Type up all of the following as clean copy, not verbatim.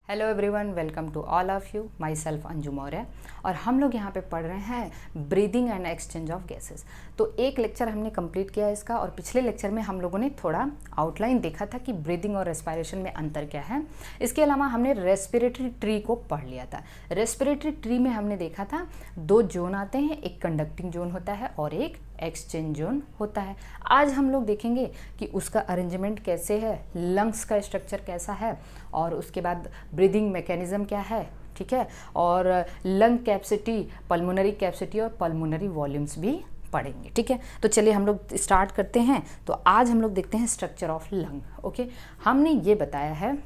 Hello everyone, welcome to all of you. Myself Anju Maurya और हम लोग यहाँ पे पढ़ रहे हैं breathing and exchange of gases. तो एक लेक्चर हमने कंप्लीट किया इसका और पिछले लेक्चर में हम लोगों ने थोड़ा आउटलाइन देखा था कि ब्रीदिंग और रेस्पिरेशन में अंतर क्या है। इसके अलावा हमने रेस्पिरेटरी ट्री को पढ़ लिया था। रेस्पिरेटरी ट्री में हमने देखा था दो जोन आते हैं, एक कंडक्टिंग जोन होता है और एक एक्सचेंज जोन होता है। आज हम लोग देखेंगे कि उसका अरेंजमेंट कैसे है, लंग्स का स्ट्रक्चर कैसा है और उसके बाद ब्रीदिंग मैकेनिज्म क्या है, ठीक है, और लंग कैपेसिटी, पल्मोनरी कैपेसिटी और पल्मोनरी वॉल्यूम्स भी पढ़ेंगे। ठीक है, तो चलिए हम लोग स्टार्ट करते हैं। तो आज हम लोग देखते हैं स्ट्रक्चर ऑफ लंग। ओके, हमने ये बताया है,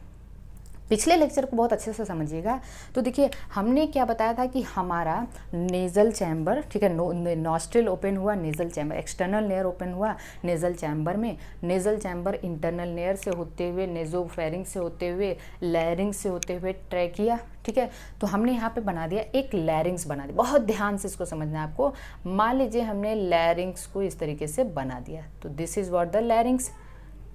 पिछले लेक्चर को बहुत अच्छे से समझिएगा। तो देखिए हमने क्या बताया था कि हमारा नेज़ल चैम्बर, ठीक है, नॉस्ट्रिल ओपन हुआ, nasal chamber, external layer open हुआ नेज़ल चैम्बर में, नेज़ल चैम्बर इंटरनल लेयर से होते हुए, नेज़ोफेरिंग से होते हुए, लैरिंग्स से होते हुए ट्रैकिया, ठीक है। तो हमने यहाँ पे बना दिया एक लैरिंग्स बना दिया। बहुत ध्यान से इसको समझना है आपको। मान लीजिए हमने लैरिंग्स को इस तरीके से बना दिया, तो this is what the larynx.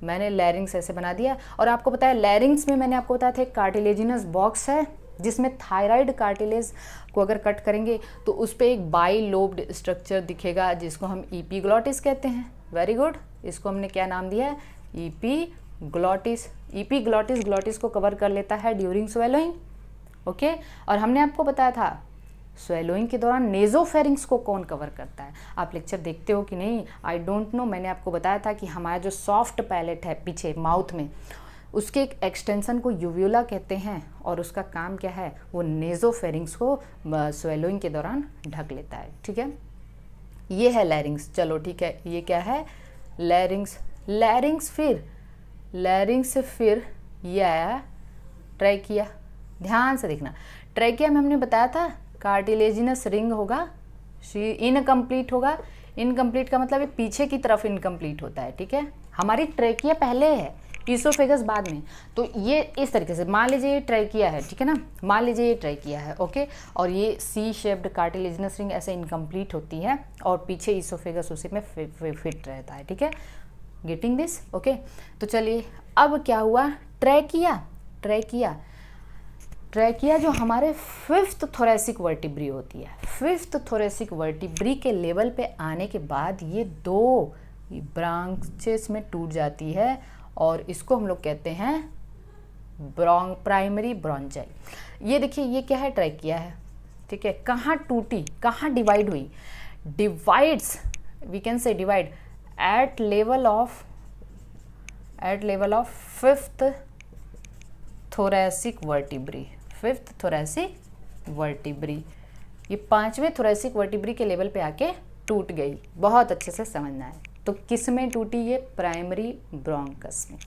मैंने लैरिंग्स ऐसे बना दिया और आपको पता है लैरिंग्स में मैंने आपको बताया था एक कार्टिलेजिनस बॉक्स है जिसमें थायराइड कार्टिलेज को अगर कट करेंगे तो उस पर एक बाई लोब्ड स्ट्रक्चर दिखेगा जिसको हम ईपीग्लॉटिस कहते हैं। वेरी गुड, इसको हमने क्या नाम दिया है? ईपीग्लॉटिस। ईपीग्लॉटिस ग्लॉटिस को कवर कर लेता है ड्यूरिंग स्वेलोइंग। ओके, और हमने आपको बताया था स्वेलोइंग के दौरान नेज़ोफेरिंग्स को कौन कवर करता है। आप लेक्चर देखते हो कि नहीं, आई डोंट नो। मैंने आपको बताया था कि हमारा जो सॉफ्ट पैलेट है पीछे माउथ में, उसके एक एक्सटेंशन को यूव्यूला कहते हैं और उसका काम क्या है, वो नेज़ोफेरिंग्स को स्वेलोइंग के दौरान ढक लेता है। ठीक है, ये है लैरिंग्स। चलो ठीक है, ये क्या है? लैरिंग्स। लैरिंग्स से फिर ये आया ट्रैकिया। ध्यान से देखना, ट्रैकिया में हमने बताया था कार्टिलेजिनस रिंग होगा, इनकम्प्लीट होगा। इनकम्प्लीट का मतलब है पीछे की तरफ इनकम्प्लीट होता है। ठीक है, हमारी ट्रैकिया पहले है, ईसोफेगस बाद में। तो ये इस तरीके से मान लीजिए ये ट्रैकिया है, ठीक है ना, मान लीजिए ये ट्रैकिया है। ओके, और ये सी शेप्ड कार्टिलेजिनस रिंग ऐसे इनकम्प्लीट होती है और पीछे ईसोफेगस उसी में फिट रहता है। ठीक है, गेटिंग दिस? ओके, तो चलिए अब क्या हुआ? ट्रैकिया जो हमारे फिफ्थ थोरेसिक वर्टिब्री होती है, फिफ्थ थोरेसिक वर्टिब्री के लेवल पे आने के बाद ये दो ब्रांचेस में टूट जाती है और इसको हम लोग कहते हैं प्राइमरी ब्रॉन्चाई। ये देखिए, ये क्या है? ट्रैकिया है। ठीक है, कहाँ टूटी, कहाँ डिवाइड हुई? Divides, we can say divide at level of fifth thoracic vertebrae. Fifth thoracic vertebrae, ये पांचवें थोरेसिक वर्टिब्री के लेवल पे आके टूट गई। बहुत अच्छे से समझना है। तो किस में टूटी? ये प्राइमरी ब्रोंकस में।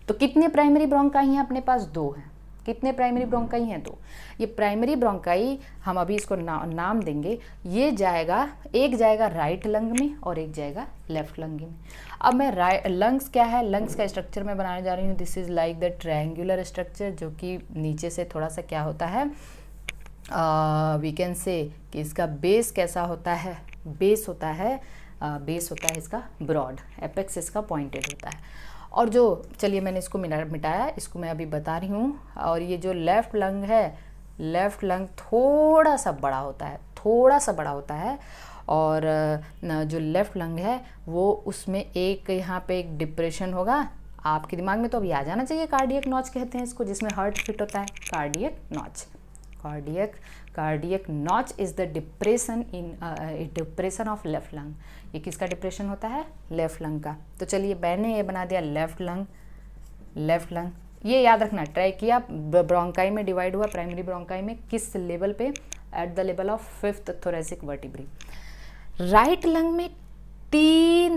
तो कितने प्राइमरी ब्रोंकाई हैं अपने पास? दो हैं। कितने प्राइमरी ब्रोंकाई हैं? दो। ये प्राइमरी ब्रोंकाई हम अभी इसको नाम देंगे। ये जाएगा, एक जाएगा राइट लंग में और एक जाएगा लेफ्ट लंग में। अब मैं लंग्स क्या है, लंग्स का स्ट्रक्चर मैं बनाने जा रही हूँ। This is like the triangular structure, जो कि नीचे से थोड़ा सा क्या होता है, वी कैन से कि इसका बेस कैसा होता है? बेस होता है इसका ब्रॉड, एपेक्स इसका पॉइंटेड होता है। और जो, चलिए मैंने इसको मिटाया, इसको मैं अभी बता रही हूँ। और ये जो लेफ़्ट लंग है, लेफ़्ट लंग थोड़ा सा बड़ा होता है और जो लेफ़्ट लंग है वो, उसमें एक यहाँ पे एक डिप्रेशन होगा। आपके दिमाग में तो अभी आ जाना चाहिए, कार्डियक नॉच कहते हैं इसको, जिसमें हार्ट फिट होता है। Cardiac notch is the depression of left lung. ये किसका डिप्रेशन होता है? लेफ्ट लंग का। तो चलिए मैंने ये बना दिया लेफ्ट लंग। ये याद रखना, ट्रैकिया ब्रोंकाई में डिवाइड हुआ, प्राइमरी ब्रोंकाई में किस लेवल पे? At the level of fifth thoracic vertebrae. Right lung में तीन,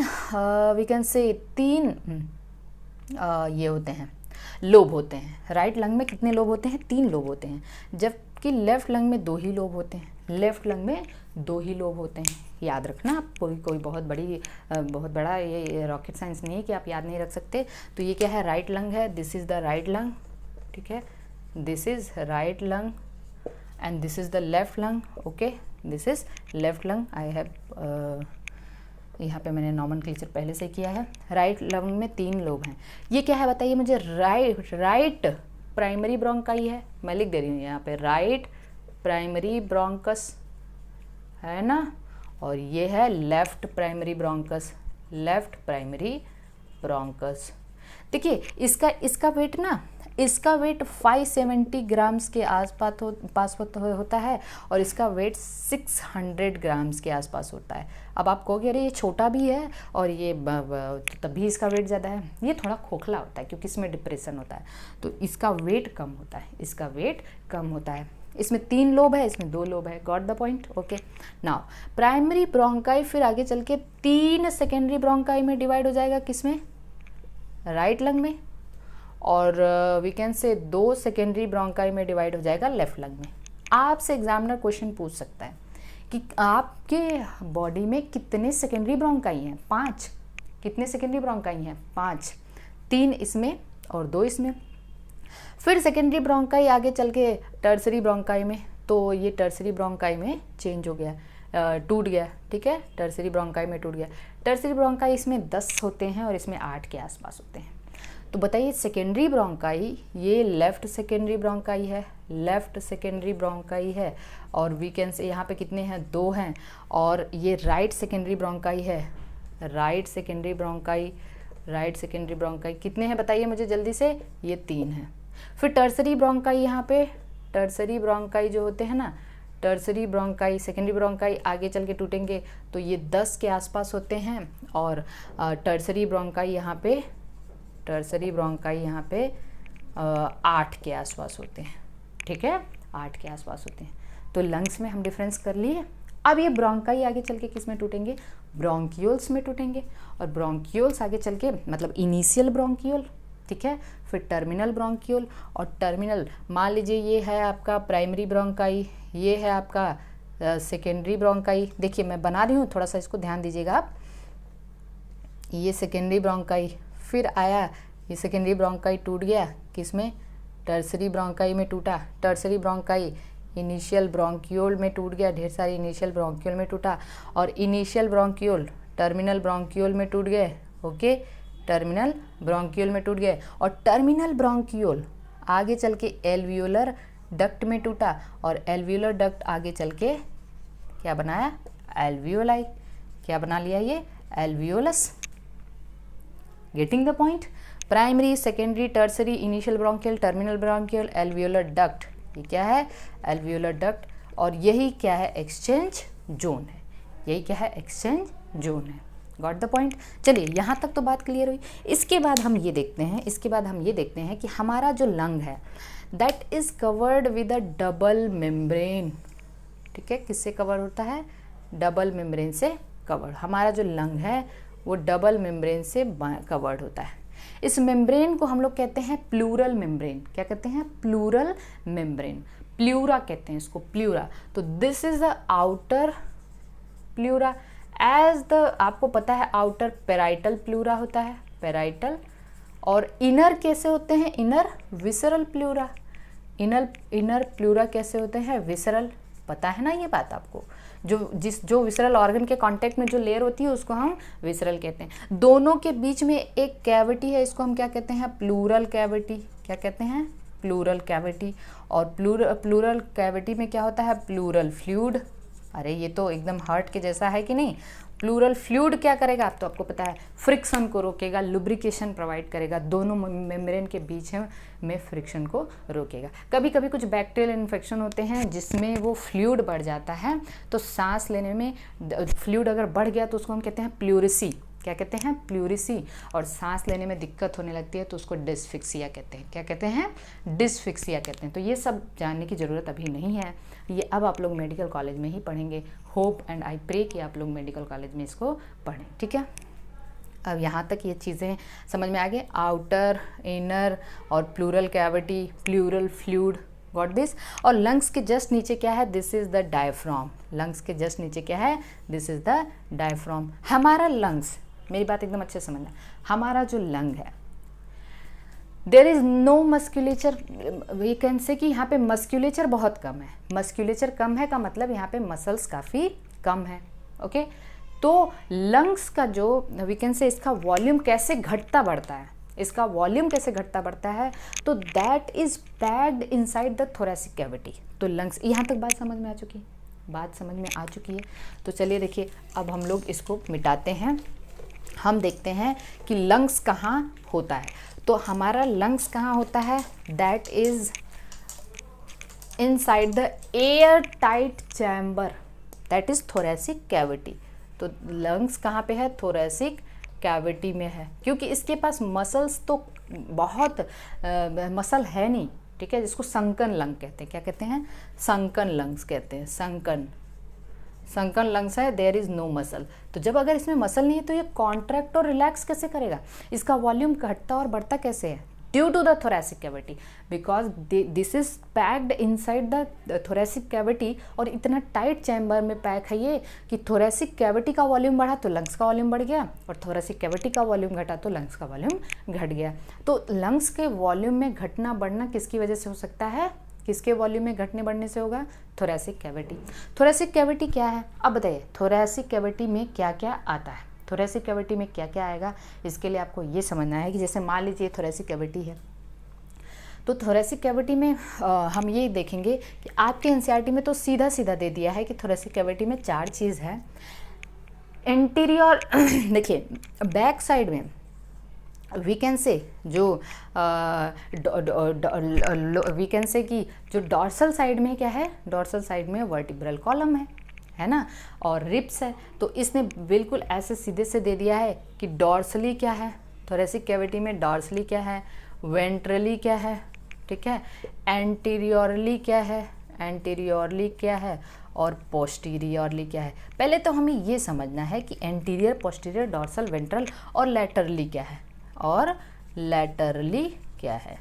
वी कैन से तीन ये होते हैं, लोब होते हैं। राइट लंग में कितने लोब होते हैं? 3 लोब होते हैं, जबकि लेफ्ट लंग में 2 ही लोब होते हैं। याद रखना, आप कोई बहुत बड़ा ये रॉकेट साइंस नहीं है कि आप याद नहीं रख सकते। तो ये क्या है? राइट लंग है। This is the right lung, ठीक है, this is right lung and this is the left lung. Okay, this is left lung. I have यहाँ पे मैंने नॉमेनक्लेचर पहले से किया है। राइट लंग में 3 लोब हैं। ये क्या है बताइए मुझे? राइट प्राइमरी ब्रोंकाई है, मैं लिख दे रही हूँ यहाँ पे राइट प्राइमरी ब्रोंकस है ना, और ये है left primary bronchus, left primary bronchus. देखिए इसका वेट ना, इसका वेट 570 ग्राम्स के आसपास होता है और इसका वेट 600 ग्राम्स के आसपास होता है। अब आप कहोगे अरे ये छोटा भी है और ये तब भी इसका वेट ज़्यादा है, ये थोड़ा खोखला होता है क्योंकि इसमें डिप्रेशन होता है, तो इसका वेट कम होता है, इसका वेट कम होता है। इसमें 3 लोब है, इसमें 2 लोब है, got the point. Okay, now primary bronchi फिर आगे चल के 3 सेकेंडरी ब्रोंकाई में डिवाइड हो जाएगा, किसमें, राइट लंग में, और वी कैन से 2 सेकेंडरी ब्रोंकाई में डिवाइड हो जाएगा लेफ्ट लंग में। आपसे एग्जामिनर क्वेश्चन पूछ सकता है कि आपके बॉडी में कितने सेकेंडरी ब्रोंकाई हैं, 5, कितने सेकेंडरी ब्रोंकाई हैं, 5, 3 इसमें और 2 इसमें। फिर सेकेंडरी ब्रोंकाई आगे चल के टर्सरी ब्रोंकाई में, तो ये टर्सरी ब्रोंकाई में चेंज हो गया, टूट गया, ठीक है, टर्सरी ब्रोंकाई में टूट गया। टर्सरी ब्रोंकाई इसमें 10 होते हैं और इसमें 8 के आसपास होते हैं। तो बताइए सेकेंडरी ब्रोंकाई, ये लेफ्ट सेकेंडरी ब्रोंकाई है, लेफ्ट सेकेंडरी ब्रोंकाई है, और वी कैन से यहाँ पे कितने हैं, 2 हैं, और ये राइट सेकेंडरी ब्रोंकाई है, right secondary bronchi, right secondary bronchi कितने हैं बताइए मुझे जल्दी से, ये 3 हैं। फिर टर्सरी ब्रोंकाई, यहाँ पे टर्सरी ब्रोंकाई जो होते हैं ना, टर्सरी ब्रोंकाई, सेकेंडरी ब्रोंकाई आगे चल के टूटेंगे तो ये 10 के आसपास होते हैं, और टर्सरी ब्रोंकाई यहाँ पे, टर्सरी ब्रोंकाई यहाँ पे 8 के आसपास होते हैं, ठीक है, 8 के आसपास होते हैं। तो लंग्स में हम डिफरेंस कर लिए। अब ये ब्रोंकाई आगे चल के किस में टूटेंगे, ब्रोंक्यूल्स में टूटेंगे, और ब्रोंक्यूल्स आगे चल के मतलब इनिशियल ब्रोंक्यूल, ठीक है, फिर टर्मिनल ब्रोंक्यूल, और टर्मिनल मान लीजिए ये है आपका प्राइमरी ब्रोंकाई, ये है आपका सेकेंडरी ब्रोंकाई। देखिए मैं बना रही हूँ, थोड़ा सा इसको ध्यान दीजिएगा आप, ये सेकेंडरी ब्रोंकाई, फिर आया ये सेकेंडरी ब्रोंकाई टूट गया, किसमें, टर्सरी ब्रोंकाई में टूटा, टर्सरी ब्रोंकाई इनिशियल ब्रोंक्यूल में टूट गया, ढेर सारी इनिशियल ब्रोंक्यूल में टूटा, और इनिशियल ब्रोंक्यूल टर्मिनल ब्रोंक्यूल में टूट गए, ओके, टर्मिनल ब्रोंक्यूल में टूट गए, और टर्मिनल ब्रोंक्यूल आगे चल के एल्वियोलर डक्ट में टूटा, और एल्वियोलर डक्ट आगे चल के क्या बनाया, एल्वियोलाई, क्या बना लिया ये, alveolus. Getting the point. Primary, secondary, tertiary, initial bronchial, terminal bronchial, alveolar duct, ये क्या है, एल्वियोलर डक्ट, और यही क्या है, एक्सचेंज जोन है, यही क्या है, एक्सचेंज जोन है। Got the point. चलिए यहाँ तक तो बात क्लियर हुई। इसके बाद हम ये देखते हैं, कि हमारा जो लंग है that is covered with a double membrane, ठीक है, किससे कवर होता है, डबल मेम्ब्रेन से कवर्ड। हमारा जो लंग है वो डबल मेम्ब्रेन से कवर्ड होता है। इस मेम्ब्रेन को हम लोग कहते हैं प्लूरल मेम्ब्रेन। क्या कहते हैं, प्लूरल मेम्ब्रेन, प्लूरा कहते हैं इसको, प्लूरा। तो this is the outer pleura, as the, आपको पता है आउटर पेराइटल प्लूरा होता है, पेराइटल, और इनर कैसे होते हैं, inner visceral pleura, inner pleura कैसे होते हैं, विसरल, पता है ना ये बात आपको, जो विसरल ऑर्गन के कांटेक्ट में जो लेयर होती है उसको हम विसरल कहते हैं। दोनों के बीच में एक कैविटी है, इसको हम क्या कहते हैं, प्लूरल कैविटी। क्या कहते हैं, प्लूरल कैविटी। और प्लूरल कैविटी में क्या होता है, प्लूरल फ्लूइड। अरे ये तो एकदम हार्ट के जैसा है कि नहीं। प्लूरल फ्लूइड क्या करेगा, आप तो आपको पता है, फ्रिक्शन को रोकेगा, लुब्रिकेशन प्रोवाइड करेगा, दोनों मेम्ब्रेन के बीच में फ्रिक्शन को रोकेगा। कभी कभी कुछ बैक्टीरियल इन्फेक्शन होते हैं जिसमें वो फ्लूइड बढ़ जाता है, तो सांस लेने में फ्लूइड अगर बढ़ गया तो उसको हम कहते हैं प्लूरिसी। क्या कहते हैं, प्लूरिसी। और सांस लेने में दिक्कत होने लगती है तो उसको डिस्फिक्सिया कहते हैं। क्या कहते हैं, डिस्फिक्सिया कहते हैं। तो ये सब जानने की ज़रूरत अभी नहीं है, ये अब आप लोग मेडिकल कॉलेज में ही पढ़ेंगे। होप एंड आई प्रे कि आप लोग मेडिकल कॉलेज में इसको पढ़ें, ठीक है। अब यहाँ तक ये चीज़ें समझ में आ गए, आउटर, इनर और pleural cavity, pleural fluid, got this. और लंग्स के जस्ट नीचे क्या है, this is the diaphragm. Lungs के जस्ट नीचे क्या है, दिस इज़ द डायफ्राम। हमारा लंग्स, मेरी बात एकदम अच्छे से समझना, हमारा जो लंग है, there is no musculature, we can say कि यहाँ पे मस्क्यूलेचर बहुत कम है। मस्क्यूलेचर कम है का मतलब यहाँ पे मसल्स काफ़ी कम है, ओके। तो लंग्स का जो वी कैन से इसका वॉल्यूम कैसे घटता बढ़ता है, इसका वॉल्यूम कैसे घटता बढ़ता है, तो that is packed inside the thoracic cavity. तो लंग्स, यहाँ तक बात समझ में आ चुकी है, बात समझ में आ चुकी है। तो चलिए देखिए, अब हम लोग इसको मिटाते हैं, हम देखते हैं कि लंग्स कहाँ होता है। तो हमारा लंग्स कहाँ होता है, that is inside the air tight chamber, that is thoracic cavity. तो लंग्स कहाँ पे है, थोरेसिक कैविटी में है, क्योंकि इसके पास मसल्स तो बहुत मसल है नहीं, ठीक है, जिसको संकन लंग कहते हैं। क्या कहते हैं, संकन लंग्स कहते हैं, संकन लंग्स है, देयर इज़ नो मसल। तो जब अगर इसमें मसल नहीं है तो ये कॉन्ट्रैक्ट और रिलैक्स कैसे करेगा, इसका वॉल्यूम घटता और बढ़ता कैसे है, due to the thoracic cavity, because this is packed inside the thoracic cavity. और इतना टाइट चैम्बर में पैक है ये कि थोरेसिक कैविटी का वॉल्यूम बढ़ा तो लंग्स का वॉल्यूम बढ़ गया, और थोरेसिक कैविटी का वॉल्यूम घटा तो लंग्स का वॉल्यूम घट गया। तो लंग्स के वॉल्यूम में घटना बढ़ना किसकी वजह से हो सकता है, किसके वॉल्यूम में घटने बढ़ने से होगा, थोरेसिक कैविटी। थोरेसिक कैविटी क्या है, अब बताइए थोरेसिक कैविटी में क्या क्या आता है, थोरेसिक कैविटी में क्या क्या आएगा। इसके लिए आपको ये समझना है कि जैसे मान लीजिए थोरेसिक कैविटी है, तो थोरेसिक कैविटी में हम ये देखेंगे कि आपके एनसीईआरटी में तो सीधा सीधा दे दिया है कि थोरेसिक कैविटी में 4 चीज़ है। एंटीरियर देखिए, बैक साइड में वी कैन से जो वी कैन से कि जो डॉर्सल साइड में क्या है, डॉर्सल साइड में वर्टिब्रल कॉलम है ना, और रिब्स है। तो इसने बिल्कुल ऐसे सीधे से दे दिया है कि डॉर्सली क्या है, थोरेसिक कैविटी में डॉर्सली क्या है, वेंट्रली क्या है, ठीक है, एंटीरियरली क्या है, एंटीरियरली क्या है, और पोस्टीरियरली क्या है। पहले तो हमें ये समझना है कि एंटीरियर, पोस्टीरियर, डॉर्सल, वेंट्रल और लैटरली क्या है, और लैटरली क्या है।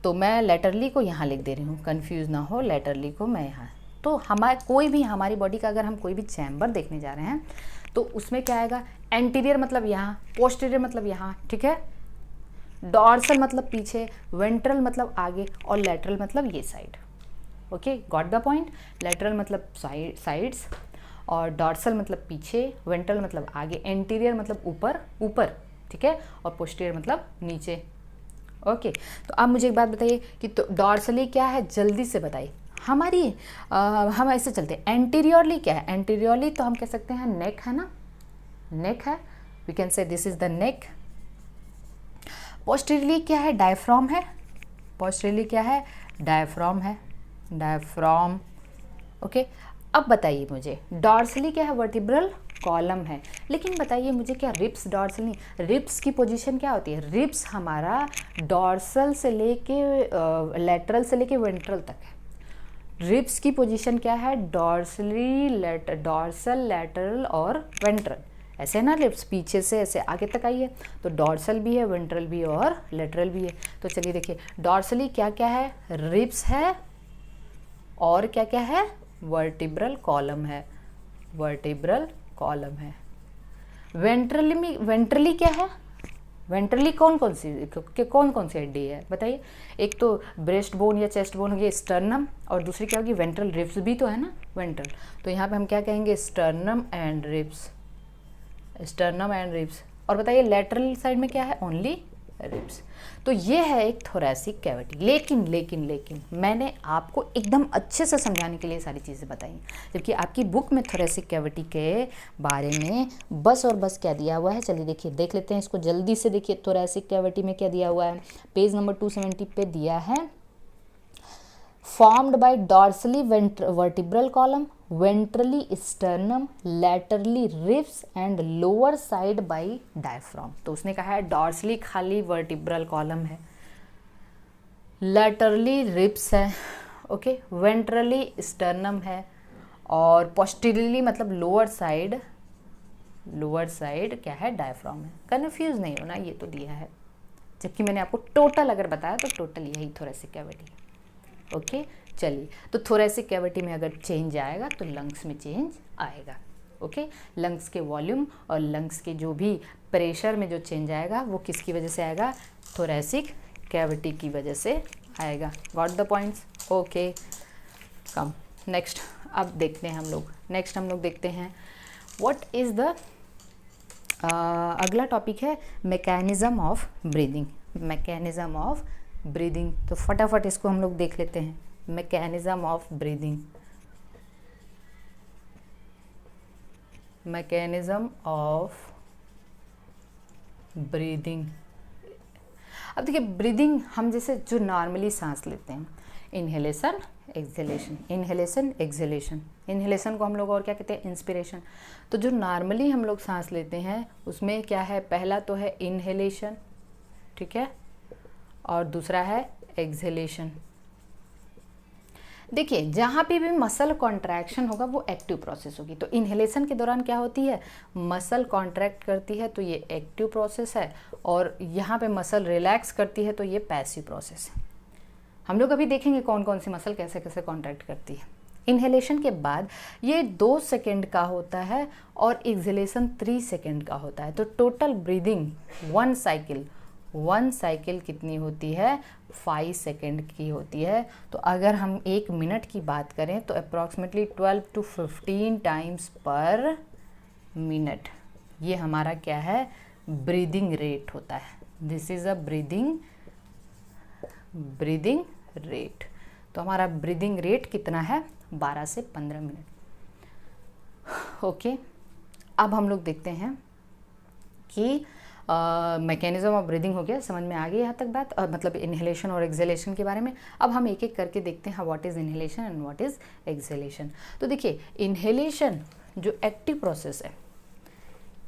तो मैं लैटरली को यहाँ लिख दे रही हूँ, कंफ्यूज ना हो, लैटरली को मैं यहाँ। तो हमारे कोई भी हमारी बॉडी का अगर हम कोई भी चैम्बर देखने जा रहे हैं तो उसमें क्या आएगा, एंटीरियर मतलब यहाँ, पोस्टीरियर मतलब यहाँ, ठीक है, डॉर्सल मतलब पीछे, वेंट्रल मतलब आगे, और लैटरल मतलब ये side. Okay, got the point. Lateral मतलब साइड्स, और डॉर्सल मतलब पीछे, वेंट्रल मतलब आगे, एंटीरियर मतलब ऊपर ऊपर, ठीक है, और पोस्टीरियर मतलब नीचे। ओके, तो अब मुझे एक बात बताइए कि तो डॉर्सली क्या है, जल्दी से बताइए हमारी। हम ऐसे चलते हैं, एंटीरियरली क्या है, एंटीरियरली तो हम कह सकते हैं नेक है ना, नेक है, we can say this is the neck. Posteriorly क्या है, डायफ्राम है, पोस्टीरियरली क्या है, डायफ्राम है, डायफ्राम। ओके, अब बताइए मुझे डॉर्सली क्या है, वर्टिब्रल कॉलम है। लेकिन बताइए मुझे, क्या रिब्स डॉर्सल नहीं, रिब्स की पोजीशन क्या होती है, रिब्स हमारा डॉर्सल से लेके लैटरल से लेके वेंट्रल तक है। रिब्स की पोजीशन क्या है, डॉर्सली, डॉर्सल, लैटरल और वेंट्रल, ऐसे ना, रिब्स पीछे से ऐसे आगे तक आई है, तो डॉर्सल भी है, वेंट्रल भी है और लैटरल भी है। तो चलिए देखिए, डॉर्सली क्या क्या है, रिब्स है, और क्या क्या है, वर्टिब्रल कॉलम है, वर्टिब्रल कॉलम है। वेंट्रली में, वेंट्रली क्या है, वेंट्रली कौन कौन सी हड्डी है बताइए। एक तो ब्रेस्ट बोन या चेस्ट बोन हो गया, स्टर्नम, और दूसरी क्या होगी, वेंट्रल रिब्स भी तो है ना, वेंट्रल। तो यहाँ पे हम क्या कहेंगे, sternum and ribs, sternum and ribs. और बताइए लैटरल साइड में क्या है, ओनली रिब्स। तो ये है एक थोरेसिक कैविटी। लेकिन मैंने आपको एकदम अच्छे से समझाने के लिए सारी चीज़ें बताई, जबकि आपकी बुक में थोरेसिक कैविटी के बारे में बस और बस क्या दिया हुआ है, चलिए देखिए, देख लेते हैं इसको जल्दी से। देखिए थोरेसिक कैविटी में क्या दिया हुआ है, पेज नंबर 270 पे दिया है, formed by dorsally vertebral column, ventrally sternum, laterally ribs and lower side by diaphragm. तो उसने कहा है डॉर्सली खाली वर्टिब्रल कॉलम है, लैटरली रिब्स है, ओके, वेंट्रली स्टर्नम है, और पोस्टीरियरली मतलब लोअर साइड क्या है, डायफ्राम है। कन्फ्यूज नहीं होना, ये तो दिया है, जबकि मैंने आपको टोटल अगर बताया तो टोटल यही थोरेसिक कैविटी। ओके, चलिए, तो थोरेसिक कैविटी में अगर चेंज आएगा तो लंग्स में चेंज आएगा। ओके, लंग्स के वॉल्यूम और लंग्स के जो भी प्रेशर में जो चेंज आएगा वो किसकी वजह से आएगा, थोरेसिक कैविटी की वजह से आएगा। Got the points. Okay, come next. अब देखते हैं हम लोग देखते हैं व्हाट इज़ द अगला टॉपिक है mechanism of breathing. Mechanism of breathing, तो फटाफट इसको हम लोग देख लेते हैं। Mechanism of breathing, mechanism of breathing. अब देखिए ब्रीदिंग हम जैसे जो नॉर्मली सांस लेते हैं, inhalation exhalation, inhalation exhalation. Inhalation को हम लोग और क्या कहते हैं, इंस्पिरेशन। तो जो नॉर्मली हम लोग सांस लेते हैं उसमें क्या है, पहला तो है इनहेलेशन, ठीक है, और दूसरा है एक्सहेलेशन। देखिए जहाँ पे भी मसल कॉन्ट्रैक्शन होगा वो एक्टिव प्रोसेस होगी। तो इनहेलेशन के दौरान क्या होती है, मसल कॉन्ट्रैक्ट करती है तो ये एक्टिव प्रोसेस है, और यहाँ पे मसल रिलैक्स करती है तो ये पैसिव प्रोसेस है। हम लोग अभी देखेंगे कौन कौन सी मसल कैसे कैसे कॉन्ट्रैक्ट करती है। इनहेलेशन के बाद ये 2 सेकेंड का होता है और एक्सहेलेशन 3 सेकेंड का होता है। तो टोटल ब्रीदिंग 1 साइकिल कितनी होती है, 5 सेकेंड की होती है। तो अगर हम 1 मिनट की बात करें तो अप्रॉक्सीमेटली 12 to 15 टाइम्स पर मिनट ये हमारा क्या है, ब्रीदिंग रेट होता है। This is a breathing rate. तो हमारा ब्रीदिंग रेट कितना है, 12 से 15 मिनट। ओके, अब हम लोग देखते हैं कि मैकेनिज्म ऑफ ब्रीदिंग हो गया, समझ में आ गई यहाँ तक बात, मतलब इनहेलेशन और एक्सहेलेशन के बारे में। अब हम एक एक करके देखते हैं what is inhalation and what is exhalation. तो देखिए इनहेलेशन जो एक्टिव प्रोसेस है,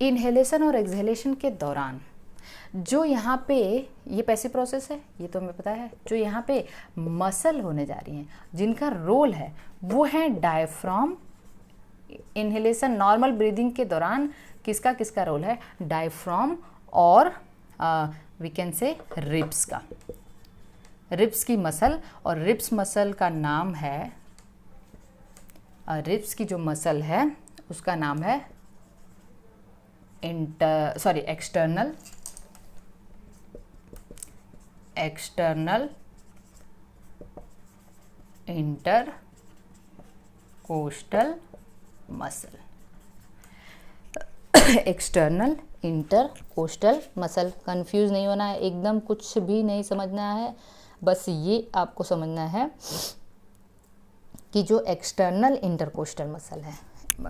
इनहेलेशन और एक्सहेलेशन के दौरान जो यहाँ पे ये पैसिव प्रोसेस है, ये तो हमें पता है। जो यहाँ पे मसल होने जा रही हैं जिनका रोल है वो है डायफ्राम। इनहेलेशन नॉर्मल ब्रीदिंग के दौरान किसका किसका रोल है, डायफ्राम और वी कैन से रिब्स का, रिब्स की मसल। और रिब्स मसल का नाम है, रिब्स की जो मसल है उसका नाम है external intercostal muscle. External intercostal muscle, confuse नहीं होना है, एकदम कुछ भी नहीं समझना है, बस ये आपको समझना है कि जो एक्सटर्नल इंटरकोस्टल मसल है,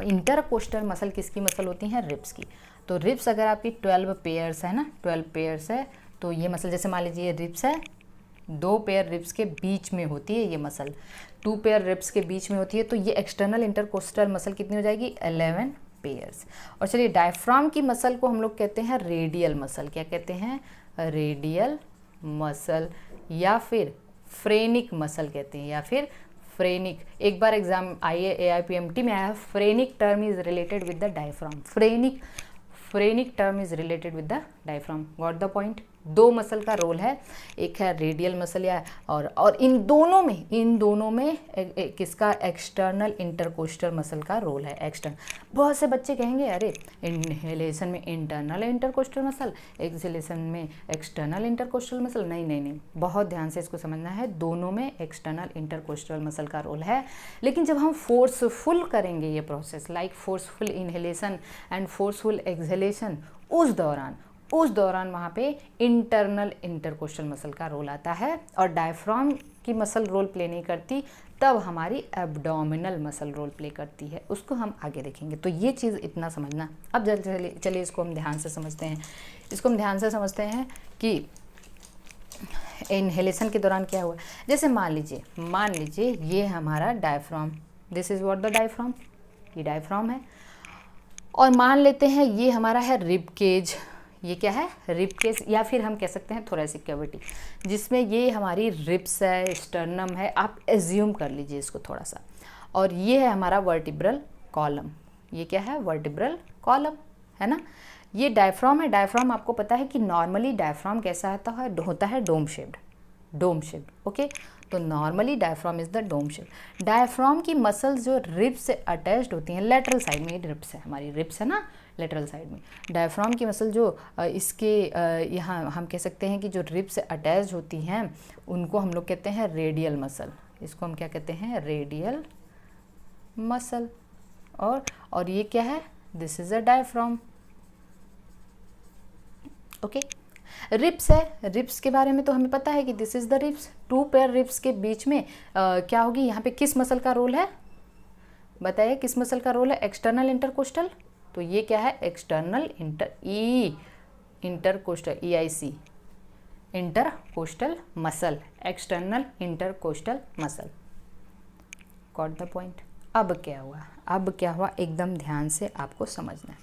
इंटरकोस्टल मसल किसकी मसल होती हैं, रिब्स की। तो रिब्स अगर आपकी 12 पेयर्स है ना, 12 पेयर्स है, तो ये मसल जैसे मान लीजिए रिब्स है, 2 पेयर रिब्स के बीच में होती है ये मसल, 2 पेयर रिब्स के बीच में होती है, तो ये एक्सटर्नल इंटरकोस्टल मसल कितनी हो जाएगी, 11 पेयर्स। और चलिए डायफ्राम की मसल को हम लोग कहते हैं रेडियल मसल। क्या कहते हैं, रेडियल मसल, या फिर फ्रेनिक मसल कहते हैं, या फिर फ्रेनिक। एक बार एग्जाम AIPMT में आया, phrenic term is related with the diaphragm. Phrenic term is related with the diaphragm. Got the point. 2 muscle का रोल है, एक है रेडियल मसल या और इन दोनों में किसका, एक्सटर्नल इंटरकोस्टल मसल का रोल है। एक्सटर्नल, बहुत से बच्चे कहेंगे अरे इनहेलेशन में इंटरनल इंटरकोस्टल मसल, एक्सहेलेशन में एक्सटर्नल इंटरकोस्टल मसल। नहीं, बहुत ध्यान से इसको समझना है, दोनों में एक्सटर्नल इंटरकोस्टल मसल का रोल है। लेकिन जब हम फोर्सफुल करेंगे ये process, like forceful inhalation and forceful exhalation, उस दौरान वहाँ पे इंटरनल इंटरकोस्टल मसल का रोल आता है, और डायफ्राम की मसल रोल प्ले नहीं करती, तब हमारी एब्डोमिनल मसल रोल प्ले करती है। उसको हम आगे देखेंगे। तो ये चीज़ इतना समझना। अब चलिए इसको हम ध्यान से समझते हैं कि इनहेलेशन के दौरान क्या हुआ। जैसे मान लीजिए ये हमारा diaphragm, this is what the diaphragm, ये डायफ्राम है, और मान लेते हैं ये हमारा है रिब केज। ये क्या है, रिब केज, या फिर हम कह सकते हैं थोरेसिक कैविटी, जिसमें ये हमारी रिब्स है, स्टर्नम है, आप एज्यूम कर लीजिए इसको थोड़ा सा। और ये है हमारा वर्टिब्रल कॉलम। ये क्या है, वर्टिब्रल कॉलम है ना। ये डायफ्राम है। डायफ्राम आपको पता है कि नॉर्मली डायफ्राम कैसा होता है डोम शेप्ड। ओके, तो normally diaphragm is the dome shaped. Diaphragm की मसल्स जो रिब्स से अटैच्ड होती हैं, लेटरल साइड में रिब्स है, हमारी रिब्स है ना लेटरल साइड में। डायफ्राम की मसल जो इसके यहाँ हम कह सकते हैं कि जो रिब्स से अटैच्ड होती हैं, उनको हम लोग कहते हैं रेडियल मसल। इसको हम क्या कहते हैं, रेडियल मसल। और ये क्या है, this is a diaphragm. Okay. Ribs है, रिब्स के बारे में तो हमें पता है कि this is the ribs, 2 pair ribs के बीच में क्या होगी, यहाँ पे किस मसल का रोल है, बताइए किस मसल का रोल है, एक्सटर्नल इंटरकोस्टल, तो ये क्या है, external intercostal EIC, intercostal muscle, external intercostal muscle. Got the point. अब क्या हुआ, अब क्या हुआ, एकदम ध्यान से आपको समझना है।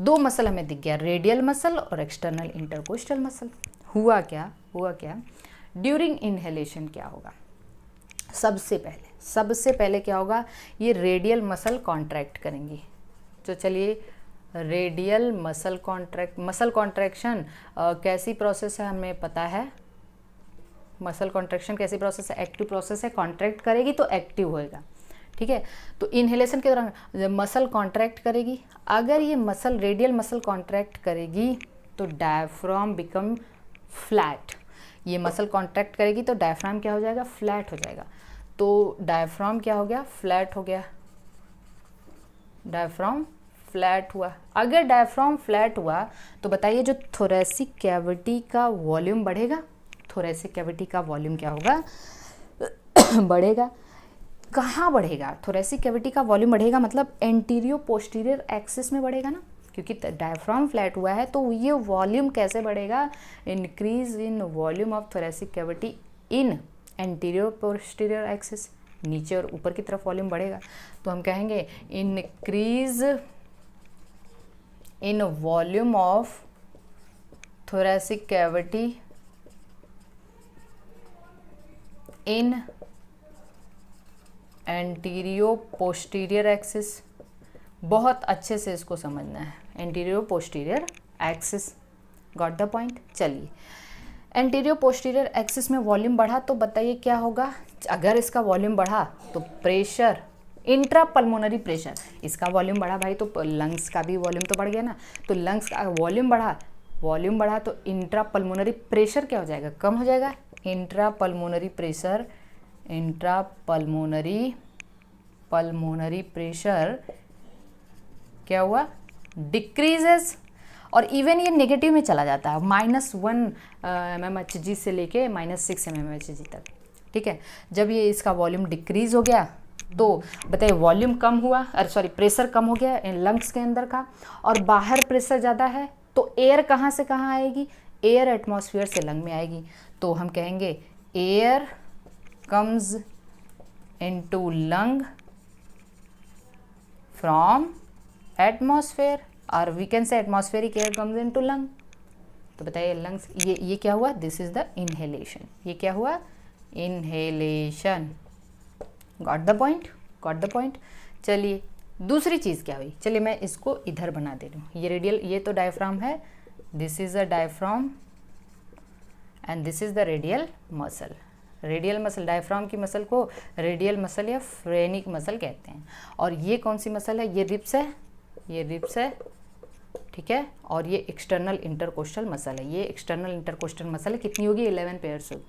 2 मसल हमें दिख गया, रेडियल मसल और एक्सटर्नल इंटरकोस्टल मसल। हुआ क्या, हुआ क्या, ड्यूरिंग इनहेलेशन क्या होगा, सबसे पहले क्या होगा, ये रेडियल मसल कॉन्ट्रैक्ट करेंगी। तो चलिए, रेडियल मसल कॉन्ट्रैक्शन कैसी प्रोसेस है हमें पता है, मसल कॉन्ट्रैक्शन कैसी प्रोसेस है, एक्टिव प्रोसेस है, कॉन्ट्रैक्ट करेगी तो एक्टिव होएगा, ठीक है। तो इनहेलेशन के दौरान मसल कॉन्ट्रैक्ट करेगी, अगर ये मसल रेडियल मसल कॉन्ट्रैक्ट करेगी तो डायफ्राम बिकम फ्लैट, ये मसल कॉन्ट्रैक्ट करेगी तो डायफ्राम क्या हो जाएगा, फ्लैट हो जाएगा। तो डायफ्राम क्या हो गया, फ्लैट हो गया, डायफ्राम फ्लैट हुआ। अगर डायफ्राम फ्लैट हुआ तो बताइए जो थोरेसिक कैविटी का वॉल्यूम बढ़ेगा, थोरेसिक कैविटी का वॉल्यूम क्या होगा बढ़ेगा। कहाँ बढ़ेगा, थोरेसिक कैविटी का वॉल्यूम बढ़ेगा मतलब एंटीरियो पोस्टीरियर एक्सिस में बढ़ेगा ना, क्योंकि डायफ्राम फ्लैट हुआ है तो ये वॉल्यूम कैसे बढ़ेगा, increase in volume of thoracic cavity in anterior posterior axis, नीचे और ऊपर की तरफ वॉल्यूम बढ़ेगा। तो हम कहेंगे increase in volume of thoracic cavity in antero posterior axis, बहुत अच्छे से इसको समझना है, antero posterior axis. Got the point. चलिए, एंटीरियो पोस्टीरियर एक्सिस में वॉल्यूम बढ़ा तो बताइए क्या होगा, अगर इसका वॉल्यूम बढ़ा तो प्रेशर, इंट्रा पल्मोनरी प्रेशर, इसका वॉल्यूम बढ़ा भाई तो लंग्स का भी वॉल्यूम तो बढ़ गया ना, तो लंग्स का वॉल्यूम बढ़ा तो इंट्रा पल्मोनरी प्रेशर क्या हो जाएगा, कम हो जाएगा। इंट्रा पल्मोनरी प्रेशर क्या हुआ, डिक्रीजेस, और इवन ये नेगेटिव में चला जाता है, -1 mmHg से लेके -6 mmHg तक, ठीक है। जब ये इसका वॉल्यूम डिक्रीज हो गया तो बताइए वॉल्यूम कम हुआ, प्रेशर कम हो गया लंग्स के अंदर का, और बाहर प्रेशर ज़्यादा है तो एयर कहाँ से कहाँ आएगी, एयर एटमॉस्फेयर से लंग में आएगी। तो हम कहेंगे air comes into lung from atmosphere, और we can say atmospheric air comes into lung. तो बताइए लंग्स, ये क्या हुआ, दिस इज द इनहेलेशन, ये क्या हुआ, इनहेलेशन। Got the point. चलिए दूसरी चीज़ क्या हुई, चलिए मैं इसको इधर बना दे रही हूँ, ये रेडियल, ये तो डायफ्राम है, this is a diaphragm and this is the radial muscle. Radial muscle, diaphragm की मसल को रेडियल मसल या फ्रेनिक मसल कहते हैं। और ये कौन सी मसल है, ये रिब्स है, ठीक है। और ये एक्सटर्नल इंटरकोस्टल मसल है, ये एक्सटर्नल इंटरकोस्टल मसल है, कितनी होगी, 11 पेयर्स होगी।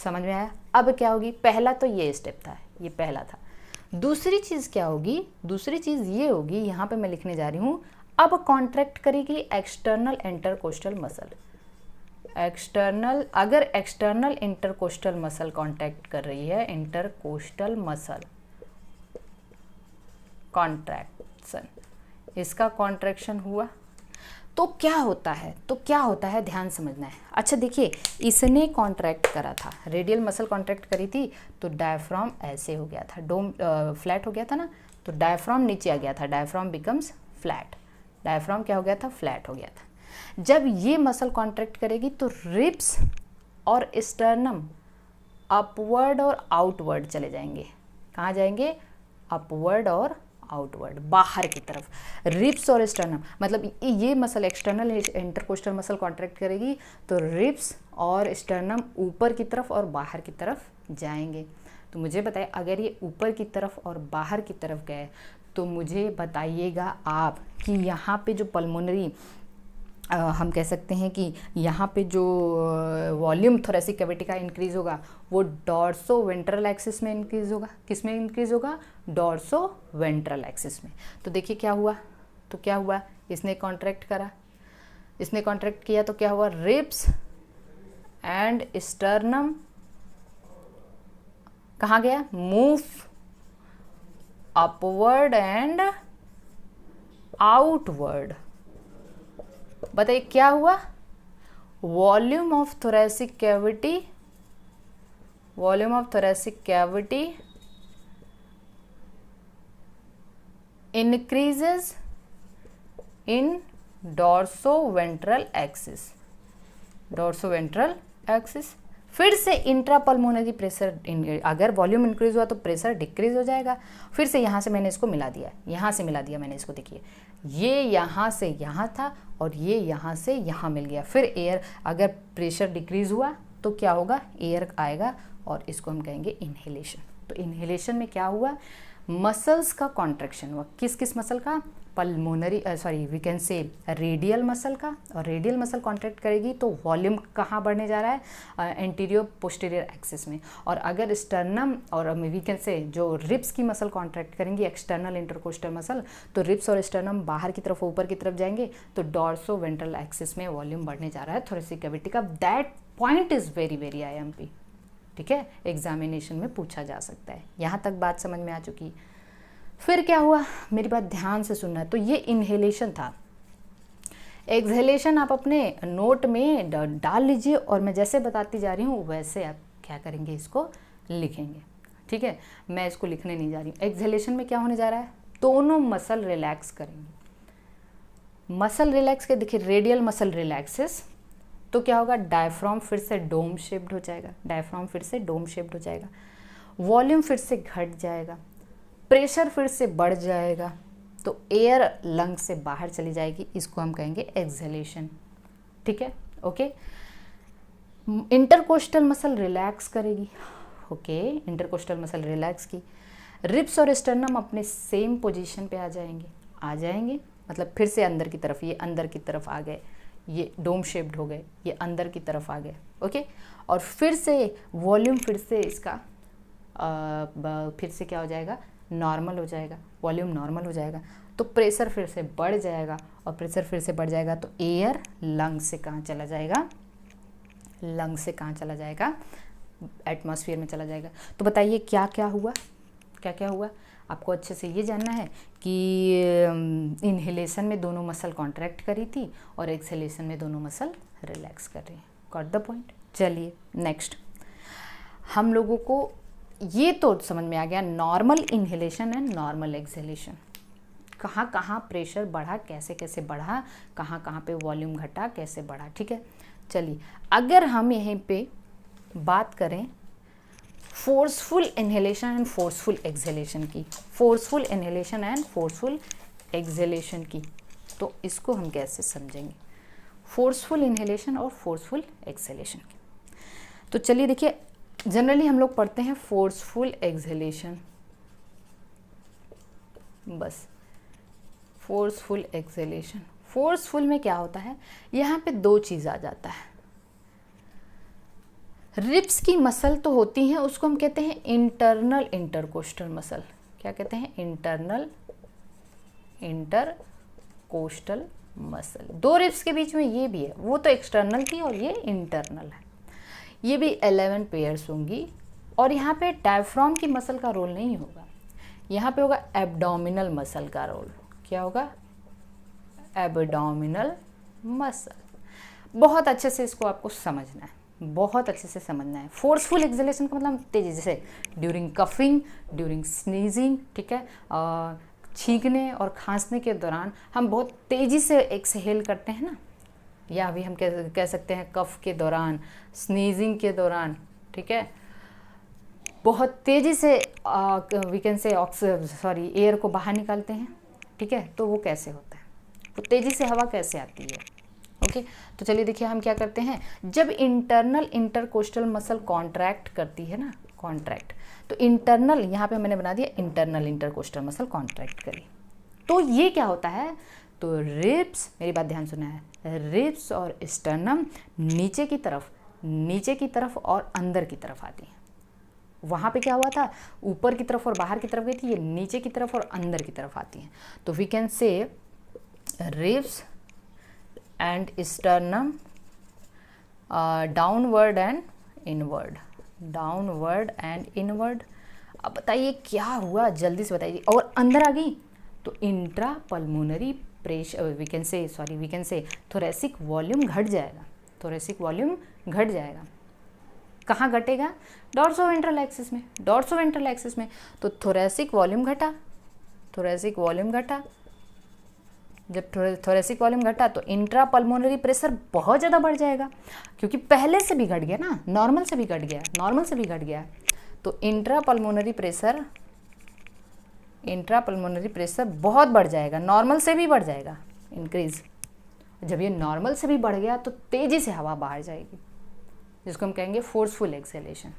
समझ में आया। अब क्या होगी, पहला तो ये स्टेप था, ये पहला था। दूसरी चीज़ क्या होगी, दूसरी चीज़ ये होगी, यहाँ पे मैं लिखने जा रही हूँ, अब कॉन्ट्रैक्ट करेगी एक्सटर्नल इंटरकोस्टल मसल। अगर एक्सटर्नल इंटरकोस्टल मसल कॉन्ट्रैक्ट कर रही है, इंटरकोस्टल मसल कॉन्ट्रैक्शन, इसका कॉन्ट्रैक्शन हुआ तो क्या होता है, ध्यान समझना है। अच्छा देखिए, इसने कॉन्ट्रैक्ट करा था, रेडियल मसल कॉन्ट्रैक्ट करी थी तो डायफ्राम ऐसे हो गया था, डोम फ्लैट हो गया था ना, तो डायफ्राम नीचे आ गया था, डायफ्राम बिकम्स फ्लैट, डायफ्राम क्या हो गया था, फ्लैट हो गया था। जब ये मसल कॉन्ट्रैक्ट करेगी तो रिब्स और स्टर्नम अपवर्ड और आउटवर्ड चले जाएंगे। कहाँ जाएंगे, अपवर्ड और आउटवर्ड, बाहर की तरफ। रिब्स और स्टर्नम मतलब ये muscle external intercostal muscle contract करेगी तो रिब्स और स्टर्नम ऊपर की तरफ और बाहर की तरफ जाएंगे। तो मुझे बताइए, अगर ये ऊपर की तरफ और बाहर की तरफ गए तो मुझे बताइएगा आप कि यहाँ पे जो पल्मोनरी हम कह सकते हैं कि यहाँ पे जो वॉल्यूम थोरेसिक कैविटी का इंक्रीज होगा वो डॉर्सो वेंट्रल एक्सिस में इंक्रीज होगा। किस में इंक्रीज होगा, डॉर्सो वेंट्रल एक्सिस में। तो देखिए क्या हुआ, तो क्या हुआ, इसने कॉन्ट्रैक्ट करा, इसने कॉन्ट्रैक्ट किया तो क्या हुआ, रिब्स एंड स्टर्नम कहाँ गया, मूव अपवर्ड एंड आउटवर्ड। बताइए क्या हुआ, volume of thoracic cavity, volume of thoracic cavity increases in dorsoventral axis, dorsoventral axis। फिर से इंट्रापल्मोनरी प्रेशर, अगर वॉल्यूम इंक्रीज हुआ तो प्रेशर डिक्रीज हो जाएगा। फिर से यहाँ से मैंने इसको मिला दिया, यहाँ से मिला दिया मैंने इसको, देखिए ये यहाँ से यहाँ था और ये यहाँ से यहाँ मिल गया। फिर एयर, अगर प्रेशर डिक्रीज हुआ तो क्या होगा, एयर आएगा और इसको हम कहेंगे इनहेलेशन। तो इनहेलेशन में क्या हुआ, मसल्स का कॉन्ट्रैक्शन हुआ। किस किस मसल का, pulmonary we can say radial muscle का, और रेडियल मसल कॉन्ट्रैक्ट करेगी तो वॉल्यूम कहाँ बढ़ने जा रहा है, एंटीरियर पोस्टीरियर एक्सिस में। और अगर स्टर्नम और वी कैन से जो रिब्स की मसल कॉन्ट्रैक्ट करेंगी, एक्सटर्नल इंटरकोस्टल मसल, तो रिब्स और स्टर्नम बाहर की तरफ ऊपर की तरफ जाएंगे तो डॉर्सो वेंट्रल एक्सिस में वॉल्यूम बढ़ने जा रहा है थोरेसिक कैविटी का। That point is very very IMP, ठीक है, एग्जामिनेशन में पूछा जा सकता है। यहाँ तक बात समझ में आ चुकी। फिर क्या हुआ, मेरी बात ध्यान से सुनना है। तो ये इनहेलेशन था। एक्सहेलेशन आप अपने नोट में डाल लीजिए और मैं जैसे बताती जा रही हूँ वैसे आप क्या करेंगे, इसको लिखेंगे, ठीक है। मैं इसको लिखने नहीं जा रही हूँ। एक्सहेलेशन में क्या होने जा रहा है, दोनों मसल रिलैक्स करेंगे। मसल रिलैक्स के देखिए, रेडियल मसल रिलैक्सेस तो क्या होगा, डायफ्राम फिर से डोम शेप्ड हो जाएगा, डायफ्राम फिर से डोम शेप्ड हो जाएगा, वॉल्यूम फिर से घट जाएगा, प्रेशर फिर से बढ़ जाएगा, तो एयर लंग से बाहर चली जाएगी, इसको हम कहेंगे एक्सहेलेशन, ठीक है, ओके। इंटरकोस्टल मसल रिलैक्स करेगी, ओके, इंटरकोस्टल मसल रिलैक्स की, रिब्स और स्टर्नम अपने सेम पोजीशन पे आ जाएंगे, मतलब फिर से अंदर की तरफ, ये अंदर की तरफ आ गए, ये डोम शेप्ड हो गए, ये अंदर की तरफ आ गए, ओके। और फिर से वॉल्यूम फिर से इसका फिर से क्या हो जाएगा, नॉर्मल हो जाएगा, वॉल्यूम नॉर्मल हो जाएगा, तो प्रेशर फिर से बढ़ जाएगा, और प्रेशर फिर से बढ़ जाएगा तो एयर लंग से कहाँ चला जाएगा, लंग से कहाँ चला जाएगा, एटमॉस्फेयर में चला जाएगा। तो बताइए क्या क्या हुआ, क्या क्या हुआ। आपको अच्छे से ये जानना है कि इनहेलेशन में दोनों मसल कॉन्ट्रैक्ट करी थी और एक्सहेलेशन में दोनों मसल रिलैक्स कर रही हैं। Got the point. चलिए नेक्स्ट, हम लोगों को ये तो समझ में आ गया normal inhalation and normal exhalation, कहाँ कहाँ प्रेशर बढ़ा, कैसे कैसे बढ़ा, कहाँ कहाँ पे वॉल्यूम घटा, कैसे बढ़ा, ठीक है। चलिए अगर हम यहीं पे बात करें forceful inhalation and forceful exhalation की, forceful inhalation and forceful exhalation की, तो इसको हम कैसे समझेंगे, फोर्सफुल इनहेलेशन और फोर्सफुल एक्सहेलेशन की। तो चलिए देखिए, जनरली हम लोग पढ़ते हैं फोर्सफुल एक्सहेलेशन, बस फोर्सफुल एक्सहेलेशन। फोर्सफुल में क्या होता है, यहाँ पे दो चीज़ आ जाता है। रिब्स की मसल तो होती हैं, उसको हम कहते हैं इंटरनल इंटरकोस्टल मसल। क्या कहते हैं, इंटरनल इंटरकोस्टल मसल। दो रिब्स के बीच में ये भी है, वो तो एक्सटर्नल थी और ये इंटरनल है। ये भी 11 पेयर्स होंगी, और यहाँ पे डायफ्राम की मसल का रोल नहीं होगा, यहाँ पे होगा एब्डोमिनल मसल का रोल। क्या होगा, एब्डोमिनल मसल। बहुत अच्छे से इसको आपको समझना है, बहुत अच्छे से समझना है। फोर्सफुल एक्सहेलेशन का मतलब तेजी, जैसे ड्यूरिंग कफिंग, ड्यूरिंग स्नीजिंग, ठीक है, छींकने और खांसने के दौरान हम बहुत तेज़ी से एक्सहेल करते हैं ना, या अभी हम कह सकते हैं कफ के दौरान, स्नीजिंग के दौरान, ठीक है, बहुत तेज़ी से वी कैन से एयर को बाहर निकालते हैं, ठीक है। तो वो कैसे होता है, तो तेज़ी से हवा कैसे आती है, ओके। तो चलिए देखिए हम क्या करते हैं, जब इंटरनल इंटरकोस्टल मसल कॉन्ट्रैक्ट करती है ना, कॉन्ट्रैक्ट, तो इंटरनल, यहाँ पे मैंने बना दिया इंटरनल इंटरकोस्टल मसल कॉन्ट्रैक्ट करी, तो ये क्या होता है, तो रिब्स, मेरी बात ध्यान सुना है, रिब्स और स्टर्नम नीचे की तरफ और अंदर की तरफ आती हैं। वहाँ पे क्या हुआ था, ऊपर की तरफ और बाहर की तरफ गई थी, ये नीचे की तरफ और अंदर की तरफ आती हैं। तो we can say ribs and sternum, downward and inward, downward and inward. अब बताइए क्या हुआ, जल्दी से बताइए। और अंदर आ गई तो intra pulmonary pressure, we can say thoracic volume घट जाएगा, थोरेसिक वॉल्यूम घट जाएगा। कहाँ घटेगा? डॉर्सोवेंट्रल एक्सिस में, डॉर्सोवेंट्रल एक्सिस में। तो थोरेसिक वॉल्यूम घटा, थोरेसिक वॉल्यूम घटा। जब थोरेसिक वॉल्यूम घटा तो इंट्रा पल्मोनरी प्रेशर बहुत ज़्यादा बढ़ जाएगा, क्योंकि पहले से भी घट गया ना, नॉर्मल से भी घट गया, नॉर्मल से भी घट गया। तो इंट्रा पल्मोनरी प्रेशर बहुत बढ़ जाएगा, नॉर्मल से भी बढ़ जाएगा, इंक्रीज। जब ये नॉर्मल से भी बढ़ गया तो तेज़ी से हवा बाहर जाएगी, जिसको हम कहेंगे फोर्सफुल एक्सहेलेशन।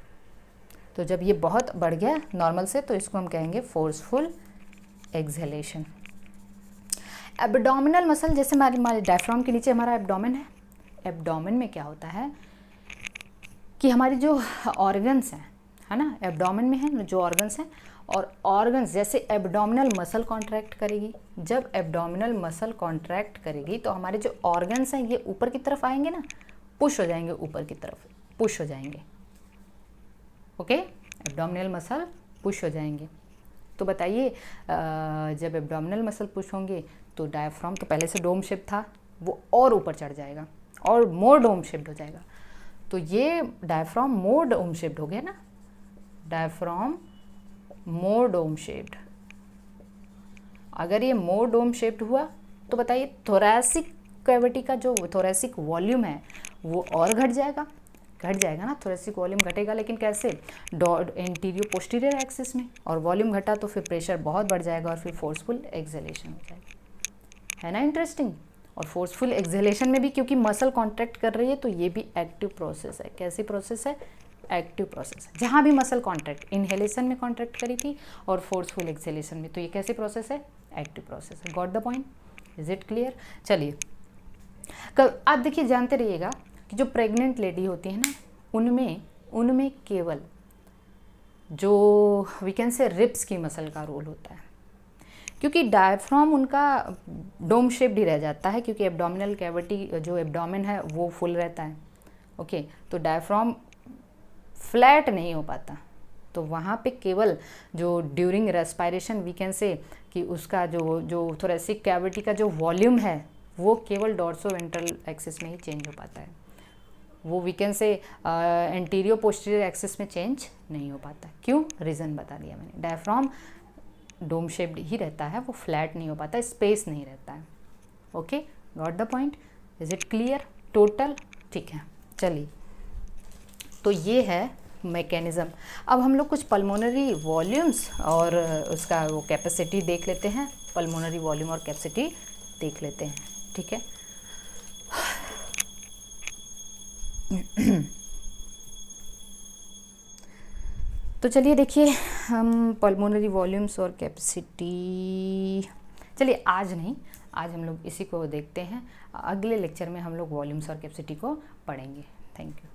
तो जब ये बहुत बढ़ गया नॉर्मल से तो इसको हम कहेंगे फोर्सफुल एक्सहेलेशन। एब्डोमिनल मसल, जैसे हमारे डायफ्राम के नीचे हमारा एब्डोमेन है। एब्डोमेन में क्या होता है कि हमारी जो ऑर्गन्स हैं, है ना, एब्डोमेन में है जो ऑर्गन्स हैं, और ऑर्गन्स जैसे एब्डोमिनल मसल कॉन्ट्रैक्ट करेगी, जब एब्डोमिनल मसल कॉन्ट्रैक्ट करेगी तो हमारे जो ऑर्गन्स हैं ये ऊपर की तरफ आएंगे ना, पुश हो जाएंगे ऊपर की तरफ, पुश हो जाएंगे। ओके, एब्डोमिनल मसल पुश हो जाएंगे। तो बताइए जब एब्डोमिनल मसल पुश होंगे तो डायफ्राम तो पहले से डोम शेप था, वो और ऊपर चढ़ जाएगा और मोर डोम शेप्ड हो जाएगा। तो ये डायफ्राम मोर डोम शेप्ड हो गया ना, डायफ्राम मोर डोम शेप्ड। अगर ये मोर डोम शेप्ड हुआ तो बताइए थोरैसिक कैविटी का जो थोरैसिक वॉल्यूम है वो और घट जाएगा, घट जाएगा ना, थोरैसिक वॉल्यूम घटेगा, लेकिन कैसे? एंटीरियर पोस्टीरियर एक्सिस में। और वॉल्यूम घटा तो फिर प्रेशर बहुत बढ़ जाएगा और फिर फोर्सफुल एक्सहेलेशन हो जाएगी, है ना, इंटरेस्टिंग। और फोर्सफुल एक्सहेलेशन में भी क्योंकि मसल कॉन्ट्रैक्ट कर रही है तो ये भी एक्टिव प्रोसेस है। कैसी प्रोसेस है? एक्टिव प्रोसेस है। जहाँ भी मसल कॉन्ट्रैक्ट, इनहेलेशन में कॉन्ट्रैक्ट करी थी और फोर्सफुल एक्सहेलेशन में, तो ये कैसी प्रोसेस है? एक्टिव प्रोसेस है। Got the point? Is it clear? चलिए आप देखिए, जानते रहिएगा कि जो प्रेग्नेंट लेडी होती है ना, उनमें केवल जो वी कैन से रिब्स की मसल का रोल होता है, क्योंकि डायफ्राम उनका डोम शेप्ड ही रह जाता है, क्योंकि एब्डोमिनल कैविटी जो एब्डोमेन है वो फुल रहता है। ओके, तो डायफ्राम फ्लैट नहीं हो पाता, तो वहाँ पे केवल जो during respiration we can say कि उसका जो थोरेसिक कैविटी का जो वॉल्यूम है वो केवल डॉर्सोवेंट्रल एक्सिस में ही चेंज हो पाता है, वो we can say anterior posterior axis में चेंज नहीं हो पाता। क्यों? रीज़न बता दिया मैंने। डायफ्राम डोम शेप्ड ही रहता है, वो फ्लैट नहीं हो पाता, स्पेस नहीं रहता है। Okay, got the point? Is it clear total? ठीक है, चलिए, तो ये है मैकेनिज़्म। अब हम लोग कुछ पल्मोनरी वॉल्यूम्स और उसका वो कैपेसिटी देख लेते हैं, पल्मोनरी वॉल्यूम और कैपेसिटी देख लेते हैं, ठीक है। तो चलिए देखिए, हम पल्मोनरी वॉल्यूम्स और कैपेसिटी, चलिए आज नहीं, आज हम लोग इसी को देखते हैं, अगले लेक्चर में हम लोग वॉल्यूम्स और कैपेसिटी को पढ़ेंगे। Thank you.